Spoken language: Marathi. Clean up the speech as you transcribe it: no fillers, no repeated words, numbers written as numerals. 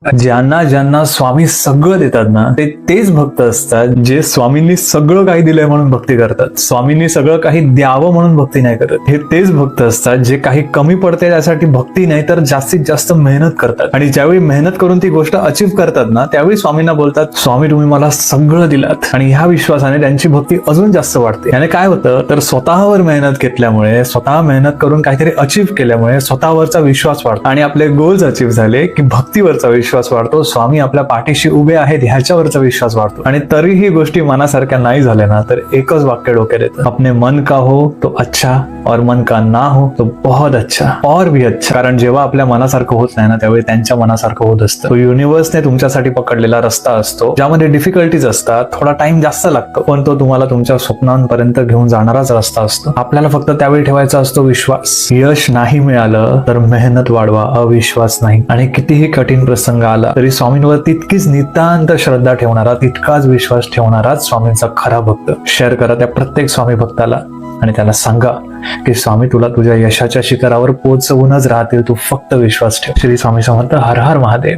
ज्यांना ज्यांना स्वामी सगळं देतात ना, ते तेच भक्त असतात जे स्वामींनी सगळं काही दिलंय म्हणून भक्ती करतात. स्वामींनी सगळं काही द्यावं म्हणून भक्ती नाही करत. हे तेच भक्त असतात जे काही कमी पडते त्यासाठी भक्ती नाही तर जास्तीत जास्त मेहनत करतात. आणि ज्यावेळी मेहनत करून ती गोष्ट अचीव्ह करतात ना, त्यावेळी स्वामींना बोलतात, स्वामी तुम्ही मला सगळं दिलात. आणि ह्या विश्वासाने त्यांची भक्ती अजून जास्त वाढते. याने काय होतं तर स्वतःवर मेहनत घेतल्यामुळे, स्वतः मेहनत करून काहीतरी अचीव्ह केल्यामुळे स्वतःवरचा विश्वास वाढतो. आणि आपले गोल्स अचीव्ह झाले की भक्तीवरचा विश्वास वाढतो. स्वामी आपल्या पाठीशी उभे आहेत ह्याच्यावरचा विश्वास वाढतो. आणि तरीही गोष्टी मनासारख्या नाही झाल्या ना, तर एकच वाक्य डोक्यात येतं, अपने मन का हो तो अच्छा और मन का ना हो तो बहुत अच्छा और भी अच्छा. कारण जेव्हा आपल्या मनासारखं होत नाही ना, त्यावेळी त्यांच्या मनासारखं होत असतं. तो युनिव्हर्सने तुमच्यासाठी पकडलेला रस्ता असतो, ज्यामध्ये डिफिकल्टीज असतात, थोडा टाइम जास्त लागतो, पण तो तुम्हाला तुमच्या स्वप्नांपर्यंत घेऊन जाणाराच रस्ता असतो. आपल्याला फक्त त्यावेळी ठेवायचा असतो विश्वास. यश नाही मिळालं तर मेहनत वाढवा, अविश्वास नाही. आणि कितीही कठीण प्रसंग आला तरी स्वामींवर तितकीच नितांत श्रद्धा ठेवणारा, तितकाच विश्वास ठेवणाराच स्वामींचा खरा भक्त. शेअर करा त्या प्रत्येक स्वामी भक्ताला आणि त्याला सांगा की स्वामी तुला तुझ्या यशाच्या शिखरावर पोहोचवूनच राहतील, तू फक्त विश्वास ठेव. श्री स्वामी समर्थ. हर हर महादेव.